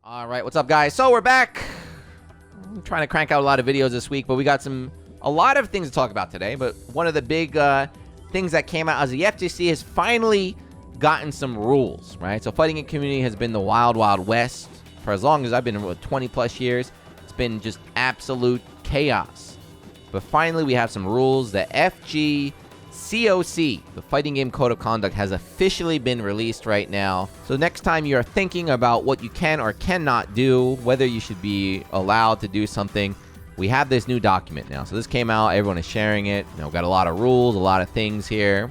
All right, what's up, guys? So we're back. I'm trying to crank out a lot of videos this week, but we got a lot of things to talk about today. But one of the big things that came out is the FGC has finally gotten some rules, right? So fighting game community has been the wild, wild west for as long as I've been in 20 plus years. It's been just absolute chaos. But finally, we have some rules. The FGCoC, the Fighting Game Code of Conduct, has officially been released right now. So next time you're thinking about what you can or cannot do, whether you should be allowed to do something, we have this new document now. So this came out. Everyone is sharing it. We've got a lot of rules, a lot of things here.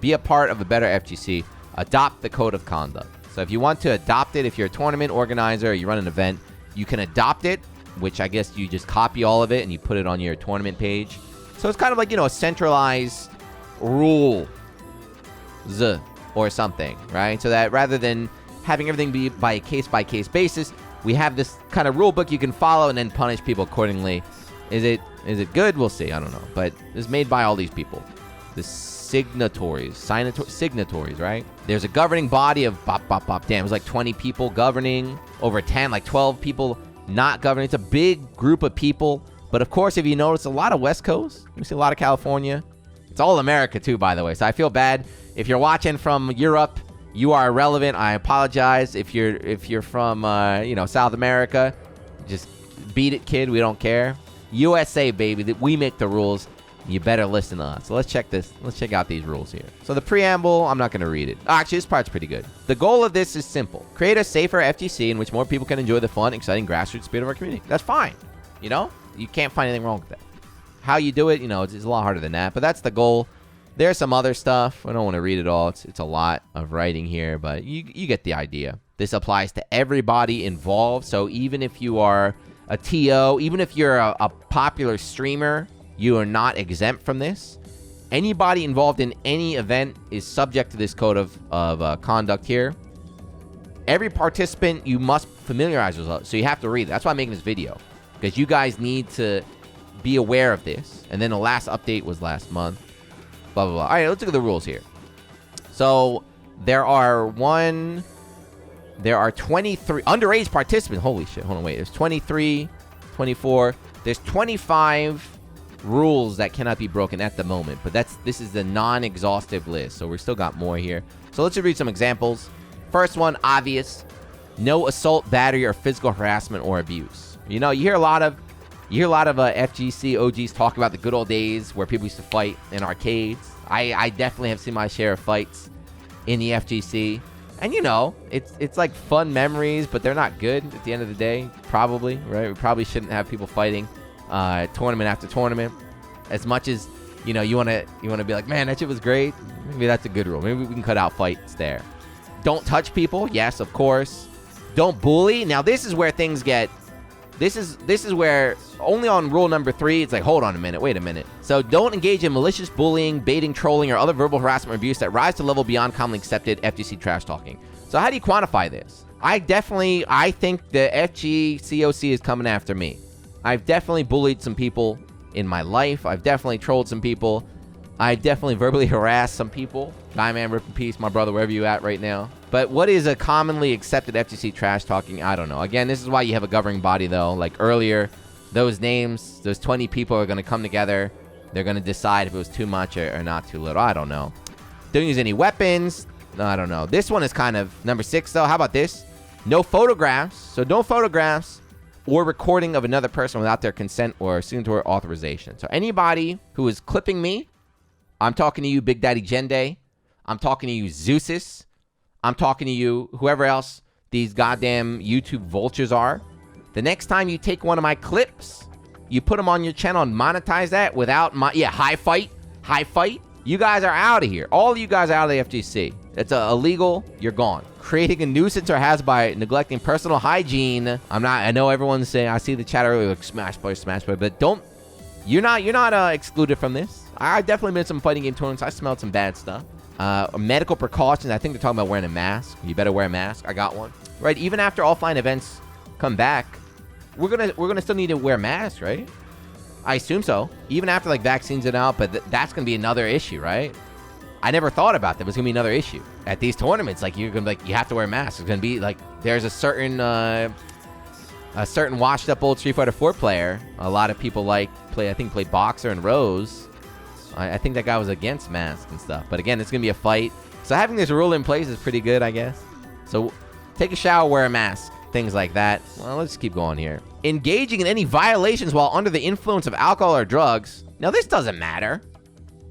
Be a part of a better FGC. Adopt the Code of Conduct. So if you want to adopt it, if you're a tournament organizer or you run an event, you can adopt it, which I guess you just copy all of it and you put it on your tournament page. So it's kind of like, a centralized rule or something, right? So that rather than having everything be by a case-by-case basis, we have this kind of rule book you can follow and then punish people accordingly. Is it good? We'll see. I don't know. But it's made by all these people. The Signatories, right? There's a governing body of damn, it was like 20 people governing, over 10, like 12 people not governing. It's a big group of people. But of course, if you notice, a lot of West Coast. You see a lot of California. It's all America too, by the way. So I feel bad if you're watching from Europe. You are irrelevant. I apologize. If you're from South America, just beat it, kid. We don't care. USA, baby. We make the rules. You better listen to us. So let's check this. Let's check out these rules here. So the preamble, I'm not going to read it. Actually, this part's pretty good. The goal of this is simple. Create a safer FGC in which more people can enjoy the fun, exciting grassroots spirit of our community. That's fine. You can't find anything wrong with that. How you do it, it's a lot harder than that. But that's the goal. There's some other stuff. I don't want to read it all. It's a lot of writing here, but you get the idea. This applies to everybody involved. So even if you are a TO, even if you're a popular streamer, you are not exempt from this. Anybody involved in any event is subject to this code of conduct here. Every participant, you must familiarize yourself. So you have to read it. That's why I'm making this video, because you guys need to be aware of this. And then the last update was last month. Blah, blah, blah. All right, let's look at the rules here. So there are 23 underage participants. Holy shit. Hold on, wait. There's 23, 24. There's 25 rules that cannot be broken at the moment. But this is the non-exhaustive list. So we still got more here. So let's just read some examples. First one, obvious. No assault, battery, or physical harassment or abuse. You hear a lot of FGC OGs talk about the good old days where people used to fight in arcades. I definitely have seen my share of fights in the FGC. And it's like fun memories, but they're not good at the end of the day, probably, right? We probably shouldn't have people fighting tournament after tournament. As much as, you want to be like, man, that shit was great. Maybe that's a good rule. Maybe we can cut out fights there. Don't touch people. Yes, of course. Don't bully. Now, this is where things get... This is where only on rule number 3, it's like, hold on a minute, wait a minute. So don't engage in malicious bullying, baiting, trolling, or other verbal harassment or abuse that rise to a level beyond commonly accepted FGC trash talking. So how do you quantify this? I think the FGCoC is coming after me. I've definitely bullied some people in my life. I've definitely trolled some people. I definitely verbally harassed some people. Guy man, rip in peace, my brother, wherever you at right now. But what is a commonly accepted FGC trash talking? I don't know. Again, this is why you have a governing body, though. Like earlier, those names, those 20 people are going to come together. They're going to decide if it was too much or not too little. I don't know. Don't use any weapons. I don't know. This one is kind of number 6, though. How about this? No photographs. So no photographs or recording of another person without their consent or signatory authorization. So anybody who is clipping me, I'm talking to you, Big Daddy Jende. I'm talking to you, Zeusis. I'm talking to you, whoever else these goddamn YouTube vultures are. The next time you take one of my clips, you put them on your channel and monetize that without high fight. You guys are out of here. All of you guys are out of the FGC. It's illegal. You're gone. Creating a nuisance or hazard by neglecting personal hygiene. I know everyone's saying, I see the chat earlier, like smash play, but you're not excluded from this. I definitely been in some fighting game tournaments. I smelled some bad stuff. Medical precautions. I think they're talking about wearing a mask. You better wear a mask. I got one. Right. Even after offline events come back, we're gonna still need to wear masks, right? I assume so. Even after like vaccines are out, but that's gonna be another issue, right? I never thought about that was gonna be another issue at these tournaments. Like you're gonna you have to wear a mask. It's gonna be like there's a certain washed up old Street Fighter 4 player. A lot of people play Boxer and Rose. I think that guy was against masks and stuff. But again, it's gonna be a fight. So having this rule in place is pretty good, I guess. So take a shower, wear a mask, things like that. Well, let's keep going here. Engaging in any violations while under the influence of alcohol or drugs. Now this doesn't matter,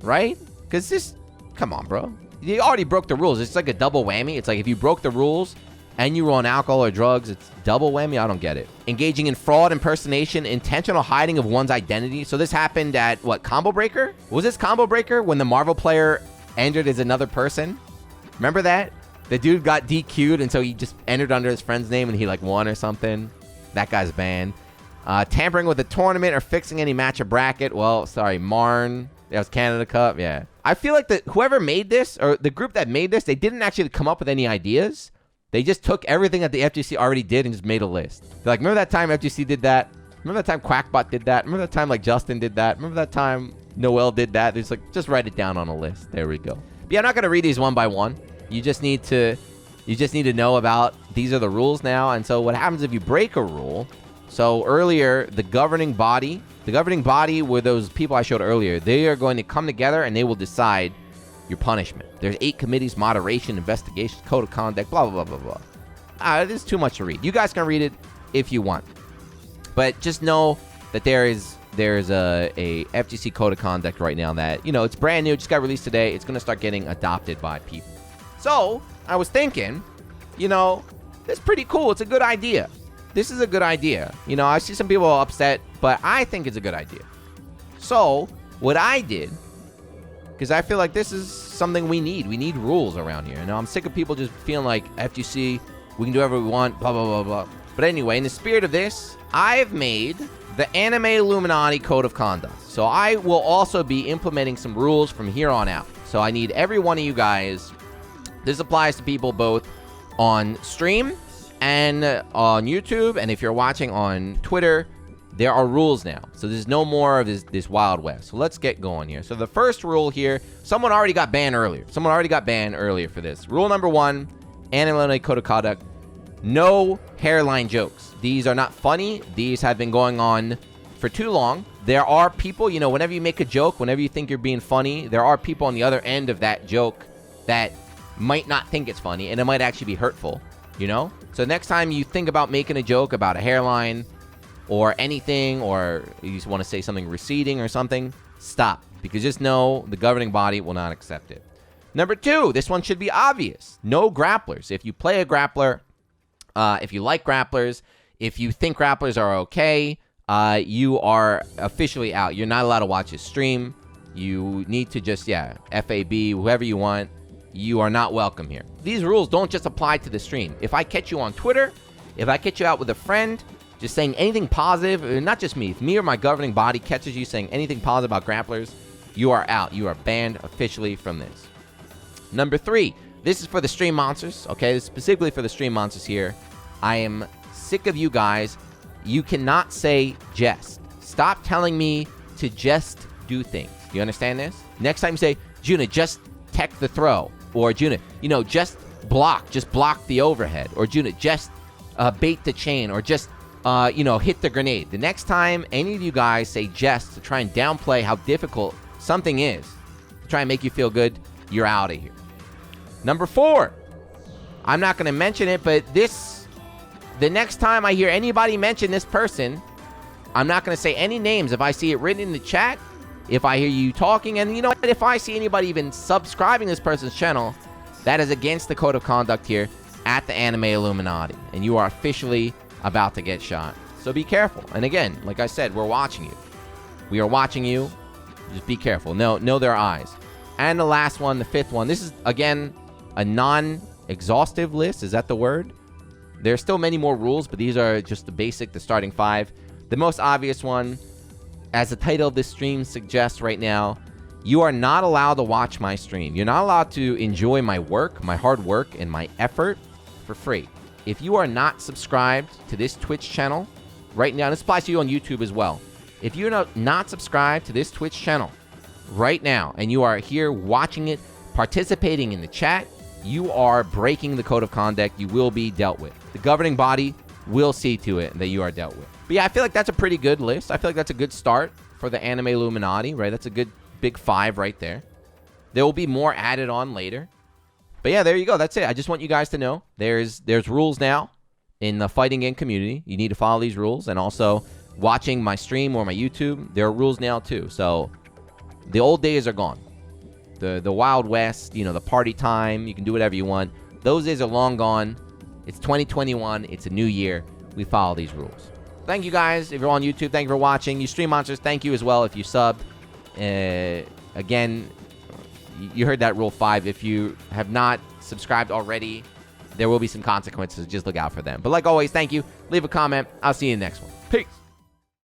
right? Because this, come on, bro. You already broke the rules. It's like a double whammy. It's like if you broke the rules and you were on alcohol or drugs, it's double whammy. I don't get it. Engaging in fraud, impersonation, intentional hiding of one's identity. So this happened at, what, Combo Breaker? Was this Combo Breaker when the Marvel player entered as another person? Remember that? The dude got DQ'd, and so he just entered under his friend's name, and he, won or something. That guy's banned. Tampering with a tournament or fixing any match or bracket. Well, sorry, Marn. That was Canada Cup, yeah. I feel like whoever made this, or the group that made this, they didn't actually come up with any ideas. They just took everything that the FGC already did and just made a list. They're like, remember that time FGC did that? Remember that time Quackbot did that? Remember that time, Justin did that? Remember that time Noel did that? They're just write it down on a list. There we go. But yeah, I'm not going to read these one by one. You just need to know about these are the rules now. And so what happens if you break a rule? So earlier, the governing body were those people I showed earlier. They are going to come together and they will decide your punishment. There's 8 committees: moderation, investigation, code of conduct, blah, blah, blah, blah, blah. This is too much to read. You guys can read it if you want. But just know that there's a FGC code of conduct right now that, it's brand new, just got released today. It's going to start getting adopted by people. So I was thinking, it's pretty cool. It's a good idea. This is a good idea. I see some people upset, but I think it's a good idea. So what I did, because I feel like this is something we need. We need rules around here. I'm sick of people just feeling like FGC, we can do whatever we want, blah, blah, blah, blah. But anyway, in the spirit of this, I've made the Anime Illuminati Code of Conduct. So I will also be implementing some rules from here on out. So I need every one of you guys. This applies to people both on stream and on YouTube. And if you're watching on Twitter, there are rules now. So there's no more of this Wild West. So let's get going here. So the first rule here, someone already got banned earlier. For this. Rule number 1, Anime Illuminati Code of Conduct. No hairline jokes. These are not funny. These have been going on for too long. There are people, whenever you make a joke, whenever you think you're being funny, there are people on the other end of that joke that might not think it's funny, and it might actually be hurtful, So next time you think about making a joke about a hairline or anything, or you just want to say something receding or something, stop. Because just know the governing body will not accept it. Number 2, this one should be obvious. No grapplers. If you play a grappler, if you like grapplers, if you think grapplers are okay, you are officially out. You're not allowed to watch his stream. You need to just, FAB, whoever you want. You are not welcome here. These rules don't just apply to the stream. If I catch you on Twitter, if I catch you out with a friend, just saying anything positive, not just me, if me or my governing body catches you saying anything positive about grapplers, you are out. You are banned officially from this. Number 3, this is for the stream monsters, okay? This is specifically for the stream monsters here. I am sick of you guys. You cannot say jest. Stop telling me to just do things. Do you understand this? Next time you say, Juna, just tech the throw. Or Juna, just block the overhead. Or Juna, just bait the chain. Or just, hit the grenade. The next time any of you guys say jest to try and downplay how difficult something is, to try and make you feel good, you're out of here. Number 4, I'm not going to mention it, but the next time I hear anybody mention this person, I'm not going to say any names. If I see it written in the chat, if I hear you talking, and if I see anybody even subscribing to this person's channel, that is against the code of conduct here at the Anime Illuminati, and you are officially about to get shot. So be careful. And again, like I said, we're watching you. We are watching you. Just be careful. Know their eyes. And the last one, the 5th one. This is, again, a non-exhaustive list. Is that the word? There's still many more rules, but these are just the starting 5. The most obvious one, as the title of this stream suggests right now, you are not allowed to watch my stream. You're not allowed to enjoy my work, my hard work, and my effort for free. If you are not subscribed to this Twitch channel right now, and this applies to you on YouTube as well. If you're not subscribed to this Twitch channel right now, and you are here watching it participating in the chat, you are breaking the code of conduct. You will be dealt with. The governing body will see to it that you are dealt with. But yeah, I feel like that's a pretty good list. I feel like that's a good start for the anime Illuminati, right? That's a good big 5 right there. There will be more added on later. But yeah, there you go. That's it. I just want you guys to know there's rules now in the fighting game community. You need to follow these rules. And also watching my stream or my YouTube, there are rules now too. So the old days are gone. The Wild West, the party time, you can do whatever you want. Those days are long gone. It's 2021. It's a new year. We follow these rules. Thank you guys. If you're on YouTube, thank you for watching. You stream monsters, thank you as well if you subbed. Again, you heard that rule 5. If you have not subscribed already, there will be some consequences. Just look out for them. But like always, thank you. Leave a comment. I'll see you in the next one. Peace.